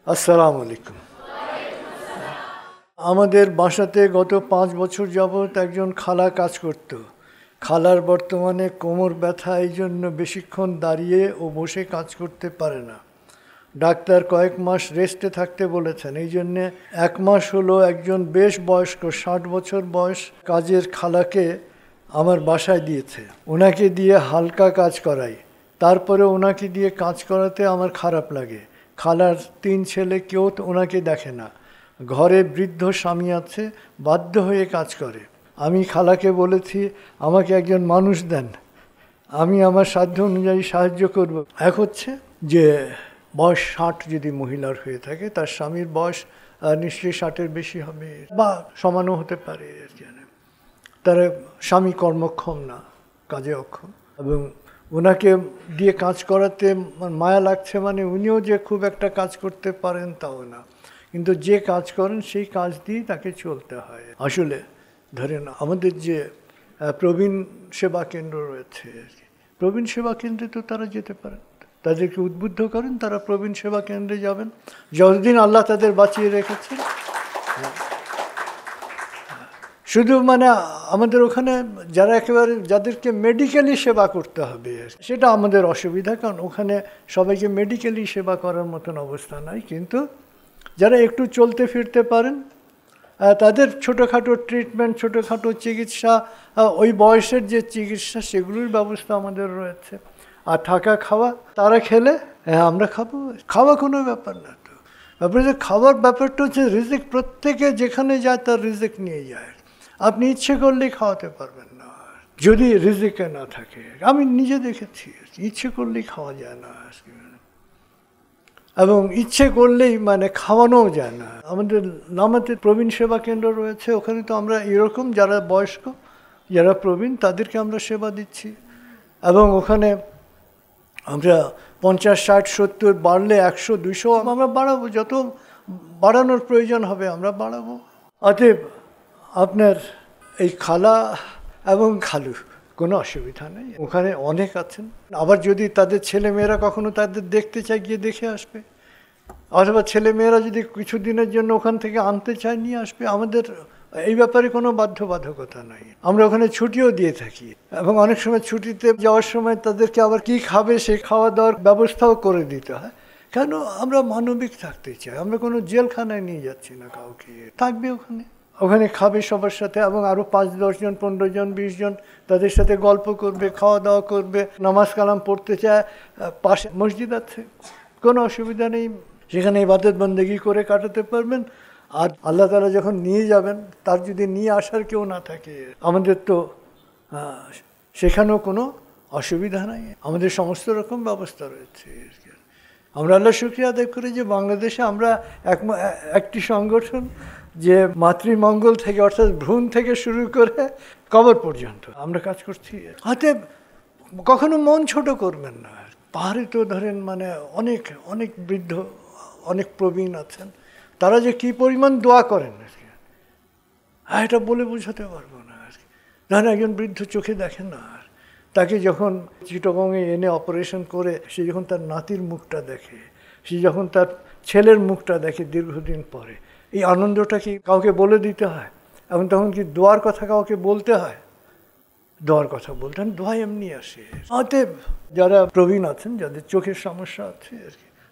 আসসালামু আলাইকুম। আমাদের বাসাতে গত ৫ বছর যাবৎ একজন খালা কাজ করত। খালার বর্তমানে কোমর ব্যথা, এই জন্য বেশিক্ষণ দাঁড়িয়ে ও বসে কাজ করতে পারে না। ডাক্তার কয়েক মাস রেস্টে থাকতে বলেছেন। এই জন্যে ১ মাস হলো একজন বেশ বয়স্ক ৬০ বছর বয়স কাজের খালাকে আমার বাসায় দিয়েছে। ওনাকে দিয়ে হালকা কাজ করাই, তারপরে ওনাকে দিয়ে কাজ করাতে আমার খারাপ লাগে। খালার ৩ ছেলে, কেউ তো ওনাকে দেখে না। ঘরে বৃদ্ধ স্বামী আছে, বাধ্য হয়ে কাজ করে। আমি খালাকে বলেছি, আমাকে একজন মানুষ দেন, আমি আমার সাধ্য অনুযায়ী সাহায্য করব। এক হচ্ছে যে বয়স ৬০ যদি মহিলার হয়ে থাকে, তার স্বামীর বয়স নিশ্চয়ই ৬০-এর বেশি হবে বা সমানও হতে পারে। তার স্বামী কর্মক্ষম না, কাজে অক্ষম, এবং ওনাকে দিয়ে কাজ করাতে মায়া লাগছে, মানে উনিও যে খুব একটা কাজ করতে পারেন তাও না, কিন্তু যে কাজ করেন সেই কাজ দিয়েই তাকে চলতে হয়। আসলে ধরেন আমাদের যে প্রবীণ সেবা কেন্দ্র রয়েছে, প্রবীণ সেবা কেন্দ্রে তো তারা যেতে পারেন, তাদেরকে উদ্বুদ্ধ করেন, তারা প্রবীণ সেবা কেন্দ্রে যাবেন যতদিন আল্লাহ তাদের বাঁচিয়ে রেখেছেন। শুধু মানে আমাদের ওখানে যারা একেবারে যাদেরকে মেডিকেলি সেবা করতে হবে, সেটা আমাদের অসুবিধা, কারণ ওখানে সবাইকে মেডিকেলি সেবা করার মতন অবস্থা নাই। কিন্তু যারা একটু চলতে ফিরতে পারেন, তাদের ছোটোখাটো ট্রিটমেন্ট, ছোটোখাটো চিকিৎসা, ওই বয়সের যে চিকিৎসা, সেগুলোর ব্যবস্থা আমাদের রয়েছে। আর থাকা খাওয়া তারা খেলে আমরা খাবো, খাওয়া কোনো ব্যাপার না। তো ব্যাপারে যে খাওয়ার ব্যাপারটা হচ্ছে রিজিক, প্রত্যেকে যেখানে যায় তার রিজিক নিয়ে যায়। আপনি ইচ্ছে করলেই খাওয়াতে পারবেন না যদি রিজিকে না থাকে। আমি নিজে দেখেছি, ইচ্ছে করলেই খাওয়া যায় না, এবং ইচ্ছে করলেই মানে খাওয়ানোও যায় না। আমাদের নামাতে প্রবীণ সেবা কেন্দ্র রয়েছে, ওখানে তো আমরা এরকম যারা বয়স্ক, যারা প্রবীণ, তাদেরকে আমরা সেবা দিচ্ছি। এবং ওখানে আমরা ৫০, ৬০, ৭০ বাড়লে ১০০, ২০০ আমরা বাড়াবো, যত বাড়ানোর প্রয়োজন হবে আমরা বাড়াবো। অতএব আপনার এই খালা এবং খালু কোনো অসুবিধা নেই, ওখানে অনেক আছেন। আবার যদি তাদের ছেলেমেয়েরা কখনো তাদের দেখতে চায়, গিয়ে দেখে আসবে, অথবা ছেলেমেয়েরা যদি কিছুদিনের জন্য ওখান থেকে আনতে চায়, নিয়ে আসবে। আমাদের এই ব্যাপারে কোনো বাধ্যবাধকতা নাই। আমরা ওখানে ছুটিও দিয়ে থাকি, এবং অনেক সময় ছুটিতে যাওয়ার সময় তাদেরকে আবার কি খাবে সেই খাওয়া দাওয়ার ব্যবস্থাও করে দিতে হয়। কেন? আমরা মানবিক থাকতে চাই, আমরা কোনো জেলখানায় নিয়ে যাচ্ছি না কাউকে, থাকবে ওখানে, ওখানে খাবে সবার সাথে, এবং আরও ৫-১০ জন, ১৫ জন, ২০ জন তাদের সাথে গল্প করবে, খাওয়া দাওয়া করবে, নামাজ কালাম পড়তে চায়, পাশে মসজিদ আছে, কোনো অসুবিধা নেই, সেখানে ইবাদত বন্দেগি করে কাটাতে পারবেন। আর আল্লাহ তাআলা যখন নিয়ে যাবেন, তার যদি নিয়ে আসার কেউ না থাকে, আমাদের তো সেখানেও কোনো অসুবিধা নাই, আমাদের সমস্ত রকম ব্যবস্থা রয়েছে। আমরা আল্লাহ শুকরিয়া আদায় করি যে বাংলাদেশে আমরা একটি সংগঠন যে মাতৃমঙ্গল থেকে, অর্থাৎ ভ্রূণ থেকে শুরু করে কবর পর্যন্ত আমরা কাজ করছি। হাতে কখনো মন ছোট করবেন না। পাহাড়ে তো ধরেন মানে অনেক অনেক বৃদ্ধ, অনেক প্রবীণ আছেন, তারা যে কী পরিমাণ দোয়া করেন এটা বলে বোঝাতে পারবো না। ধরেন একজন বৃদ্ধ চোখে দেখেন না, তাকে যখন চিটাগংয়ে এনে অপারেশন করে সে যখন তার নাতির মুখটা দেখে, সে যখন তার ছেলের মুখটা দেখে দীর্ঘদিন পরে, এই আনন্দটা কি কাউকে বলে দিতে হয়? এবং তখন কি দোয়ার কথা কাউকে বলতে হয়? দোয়ার কথা বলতেন, দোয়া এমনি আসে। অতএব যারা প্রবীণ আছেন, যাদের চোখের সমস্যা আছে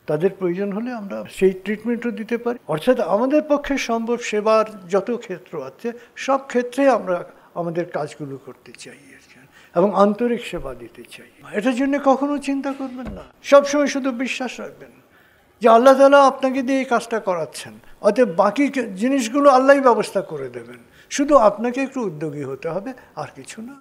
তাদের প্রয়োজন হলে আমরা সেই ট্রিটমেন্টও দিতে পারি। অর্থাৎ আমাদের পক্ষে সম্ভব সেবার যত ক্ষেত্র আছে, সব ক্ষেত্রে আমরা আমাদের কাজগুলো করতে চাই এবং আন্তরিক সেবা দিতে চাই। এটার জন্য কখনো চিন্তা করবেন না, সবসময় শুধু বিশ্বাস রাখবেন যে আল্লাহ তাআলা আপনাকে দিয়ে এই কাজটা করাচ্ছেন, অতএব বাকি জিনিসগুলো আল্লাহই ব্যবস্থা করে দেবেন, শুধু আপনাকে একটু উদ্যোগী হতে হবে, আর কিছু না।